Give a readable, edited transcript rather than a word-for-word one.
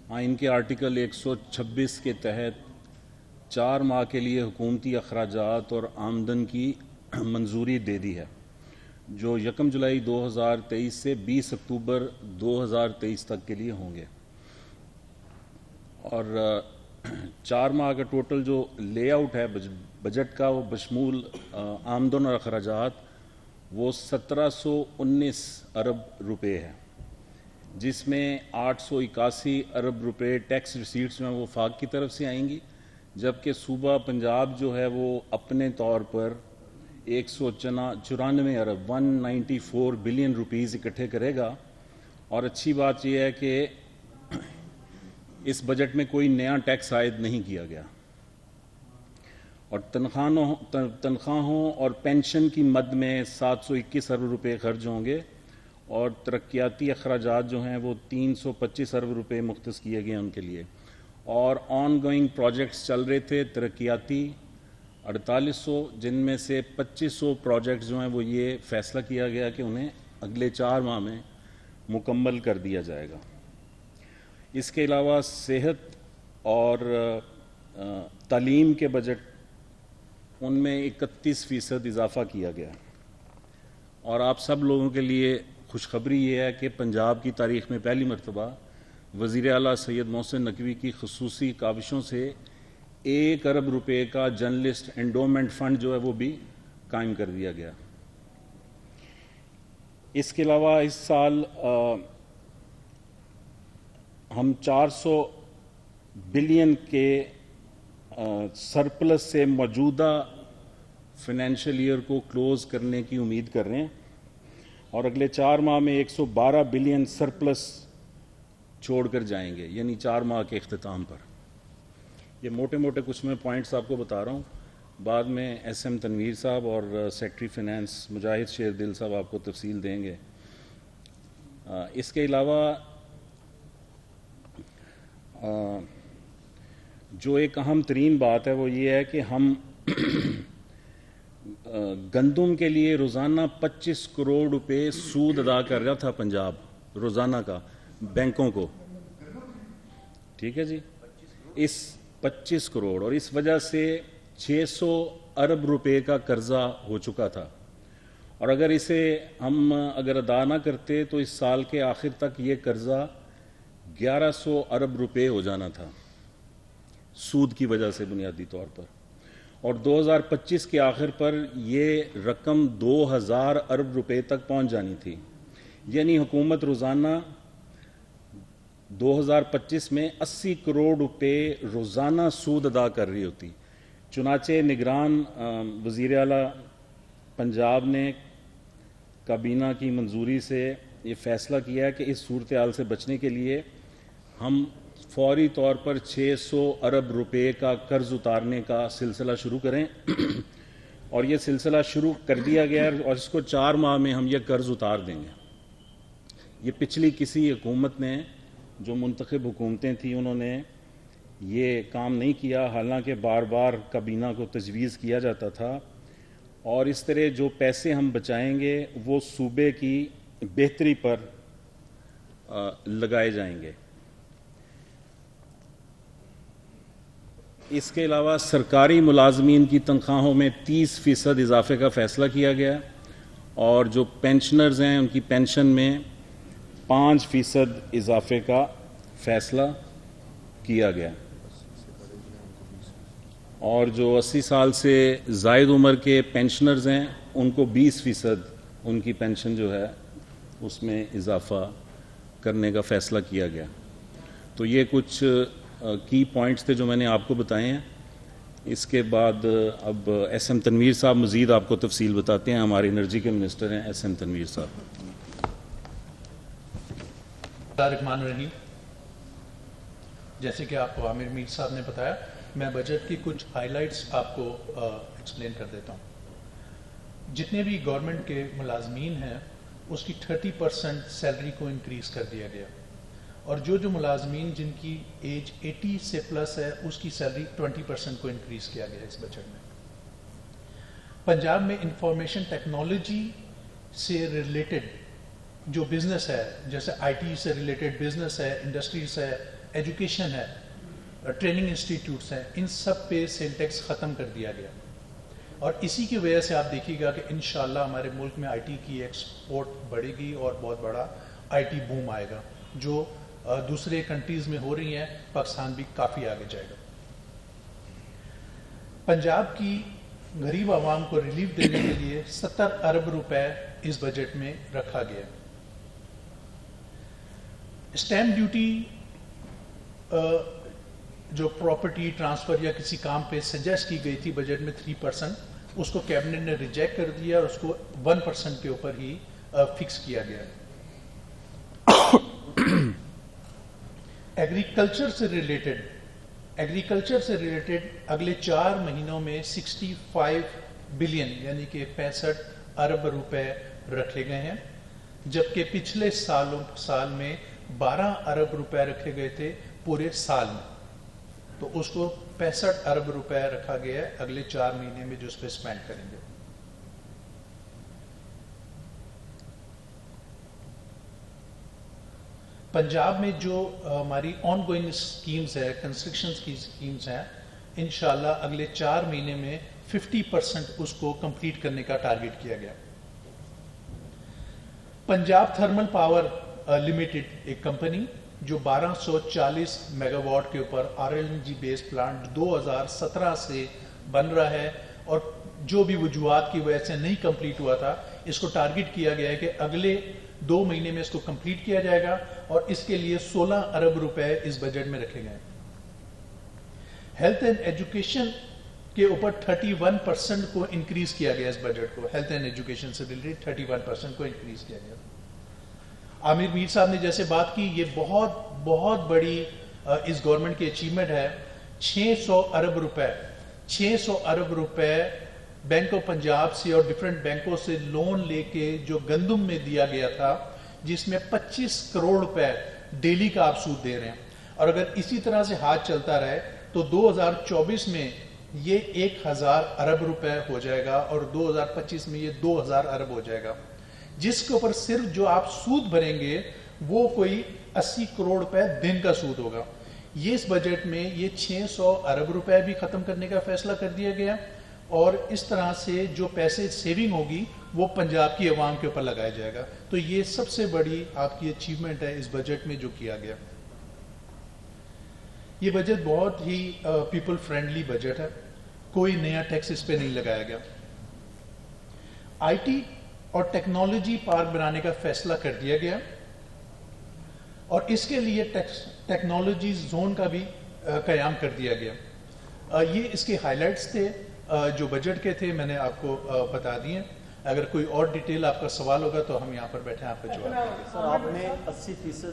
آئین کے آرٹیکل 126 کے تحت 4 ماہ کے لیے حکومتی اخراجات اور آمدن کی منظوری دے دی ہے، جو 1 جولائی 2023 سے 20 اکتوبر 2023 تک کے لیے ہوں گے۔ اور 4 ماہ کا ٹوٹل جو لے آؤٹ ہے بجٹ کا، وہ بشمول آمدن اور اخراجات، وہ 1719 ارب روپے ہے، جس میں 881 ارب روپے ٹیکس ریسیٹس میں وفاق کی طرف سے آئیں گی، جبکہ صوبہ پنجاب جو ہے وہ اپنے طور پر 194 ارب 194 بلین روپیز اکٹھے کرے گا۔ اور اچھی بات یہ ہے کہ اس بجٹ میں کوئی نیا ٹیکس عائد نہیں کیا گیا، اور تنخواہوں اور پینشن کی مد میں 721 ارب روپے خرچ ہوں گے، اور ترقیاتی اخراجات جو ہیں وہ 325 ارب روپے مختص کیے گئے ان کے لیے۔ اور آن گوئنگ پروجیکٹس چل رہے تھے ترقیاتی 4800، جن میں سے 2500 پروجیکٹس جو ہیں وہ یہ فیصلہ کیا گیا کہ انہیں اگلے 4 ماہ میں مکمل کر دیا جائے گا۔ اس کے علاوہ صحت اور تعلیم کے بجٹ، ان میں 31% اضافہ کیا گیا۔ اور آپ سب لوگوں کے لیے خوشخبری یہ ہے کہ پنجاب کی تاریخ میں پہلی مرتبہ وزیر اعلیٰ سید محسن نقوی کی خصوصی کاوشوں سے 1 ارب روپے کا جرنلسٹ انڈومنٹ فنڈ جو ہے وہ بھی قائم کر دیا گیا۔ اس کے علاوہ اس سال ہم 400 بلین کے سرپلس سے موجودہ فائنینشیل ایئر کو کلوز کرنے کی امید کر رہے ہیں، اور اگلے 4 ماہ میں 112 بلین سرپلس چھوڑ کر جائیں گے، یعنی 4 ماہ کے اختتام پر۔ یہ موٹے موٹے کچھ میں پوائنٹس آپ کو بتا رہا ہوں، بعد میں ایس ایم تنویر صاحب اور سیکٹری فائنانس مجاہد شیر دل صاحب آپ کو تفصیل دیں گے۔ اس کے علاوہ جو ایک اہم ترین بات ہے وہ یہ ہے کہ ہم گندم کے لیے روزانہ 25 کروڑ روپے سود ادا کر رہا تھا پنجاب، روزانہ کا، بینکوں کو، ٹھیک ہے جی، اس 25 کروڑ، اور اس وجہ سے 600 ارب روپے کا قرضہ ہو چکا تھا، اور اگر اسے ہم ادا نہ کرتے تو اس سال کے آخر تک یہ قرضہ 1100 ارب روپے ہو جانا تھا، سود کی وجہ سے بنیادی طور پر، اور 2025 کے آخر پر یہ رقم 2000 ارب روپے تک پہنچ جانی تھی، یعنی حکومت روزانہ 2025 میں 80 کروڑ روپے روزانہ سود ادا کر رہی ہوتی۔ چنانچہ نگران وزیر اعلیٰ پنجاب نے کابینہ کی منظوری سے یہ فیصلہ کیا ہے کہ اس صورتحال سے بچنے کے لیے ہم فوری طور پر 600 ارب روپے کا قرض اتارنے کا سلسلہ شروع کریں، اور یہ سلسلہ شروع کر دیا گیا ہے، اور اس کو 4 ماہ میں ہم یہ قرض اتار دیں گے۔ یہ پچھلی کسی حکومت نے، جو منتخب حکومتیں تھیں، انہوں نے یہ کام نہیں کیا، حالانکہ بار بار کابینہ کو تجویز کیا جاتا تھا، اور اس طرح جو پیسے ہم بچائیں گے وہ صوبے کی بہتری پر لگائے جائیں گے۔ اس کے علاوہ سرکاری ملازمین کی تنخواہوں میں 30% اضافے کا فیصلہ کیا گیا، اور جو پینشنرز ہیں ان کی پینشن میں 5% اضافے کا فیصلہ کیا گیا، اور جو 80 سال سے زائد عمر کے پینشنرز ہیں ان کو 20% ان کی پینشن جو ہے اس میں اضافہ کرنے کا فیصلہ کیا گیا۔ تو یہ کچھ کی پوائنٹس تھے جو میں نے آپ کو بتائے ہیں۔ اس کے بعد اب ایس ایم تنویر صاحب مزید آپ کو تفصیل بتاتے ہیں، ہمارے انرجی کے منسٹر ہیں ایس ایم تنویر صاحب۔ الرحمن الرحیم، جیسے کہ آپ کو عامر میر صاحب نے بتایا، میں بجٹ کی کچھ ہائی لائٹس آپ کو ایکسپلین کر دیتا ہوں۔ جتنے بھی گورنمنٹ کے ملازمین ہیں اس کی 30% سیلری کو انکریز کر دیا گیا، اور جو ملازمین جن کی ایج 80 سے پلس ہے اس کی سیلری 20% کو انکریز کیا گیا اس بجٹ میں۔ پنجاب میں انفارمیشن ٹیکنالوجی سے ریلیٹڈ جو بزنس ہے، جیسے آئی ٹی سے ریلیٹڈ بزنس ہے، انڈسٹریز ہے، ایجوکیشن ہے، ٹریننگ انسٹیٹیوٹس ہیں، ان سب پہ سیل ٹیکس ختم کر دیا گیا. اور اسی کی وجہ سے آپ دیکھیے گا کہ انشاءاللہ ہمارے ملک میں آئی ٹی کی ایکسپورٹ بڑھے گی اور بہت بڑا آئی ٹی بوم آئے گا، جو دوسرے کنٹریز میں ہو رہی ہیں. پاکستان بھی کافی آگے جائے گا. پنجاب کی غریب عوام کو ریلیف دینے کے لیے 70 ارب روپے اس بجٹ میں رکھا گیا. اسٹیمپ ڈیوٹی جو پراپرٹی ٹرانسفر یا کسی کام پہ سجیسٹ کی گئی تھی بجٹ میں 3%، اس کو کیبنٹ نے ریجیکٹ کر دیا اور اس کو 1% کے اوپر ہی فکس کیا گیا. ایگریکلچر سے ریلیٹڈ اگلے 4 مہینوں میں 65 بلین یعنی کہ 65 ارب روپے رکھے گئے ہیں، جبکہ پچھلے سال میں 12 ارب روپے رکھے گئے تھے پورے سال میں. تو اس کو 65 ارب روپے رکھا گیا ہے اگلے 4 مہینے میں جو اس پہ اسپینڈ کریں گے. پنجاب میں جو ہماری آن گوئنگ اسکیمز ہے، کنسٹرکشن کی اسکیمز ہیں، انشاءاللہ اگلے 4 مہینے میں 50% اس کو کمپلیٹ کرنے کا ٹارگٹ کیا گیا. پنجاب تھرمل پاور لمیٹڈ ایک کمپنی جو 1240 میگا واٹ کے اوپر RLNG بیس پلانٹ 2017 سے بن رہا ہے اور جو بھی وجوہات کی وجہ سے نہیں کمپلیٹ ہوا تھا، اس کو ٹارگٹ کیا گیا ہے کہ اگلے 2 مہینے میں اس کو کمپلیٹ کیا جائے گا اور اس کے لیے 16 ارب روپے اس بجٹ میں رکھے گئے. ہیلتھ اینڈ ایجوکیشن کے اوپر 31% کو انکریز کیا گیا. اس بجٹ کو ہیلتھ اینڈ ایجوکیشن سے ریلیٹڈ 31% کو انکریز کیا گیا. عامر میر صاحب نے جیسے بات کی، یہ بہت بڑی اس گورنمنٹ کی اچیومنٹ ہے. 600 ارب روپے بینک آف پنجاب سے اور ڈفرینٹ بینکوں سے لون لے کے جو گندم میں دیا گیا تھا، جس میں 25 کروڑ روپے ڈیلی کا آپ سود دے رہے ہیں. اور اگر اسی طرح سے ہاتھ چلتا رہے تو 2024 میں یہ 1000 ارب روپے ہو جائے گا اور 2025 میں یہ 2000 ارب ہو جائے گا، جس کے اوپر صرف جو آپ سود بھریں گے وہ کوئی 80 کروڑ روپے دن کا سود ہوگا. یہ اس بجٹ میں یہ 600 ارب روپے بھی ختم کرنے کا فیصلہ کر دیا گیا اور اس طرح سے جو پیسے سیونگ ہوگی وہ پنجاب کی عوام کے اوپر لگایا جائے گا. تو یہ سب سے بڑی آپ کی اچیومنٹ ہے اس بجٹ میں جو کیا گیا. یہ بجٹ بہت ہی پیپل فرینڈلی بجٹ ہے، کوئی نیا ٹیکس اس پہ نہیں لگایا گیا. آئی ٹی اور ٹیکنالوجی پارک بنانے کا فیصلہ کر دیا گیا اور اس کے لیے ٹیکنالوجی زون کا بھی قیام کر دیا گیا. یہ اس کے ہائی لائٹس تھے جو بجٹ کے تھے، میں نے آپ کو بتا دیے. اگر کوئی اور ڈیٹیل آپ کا سوال ہوگا تو ہم یہاں پر بیٹھے ہیں آپ کا جواب دیں گے. سر آپ نے 80%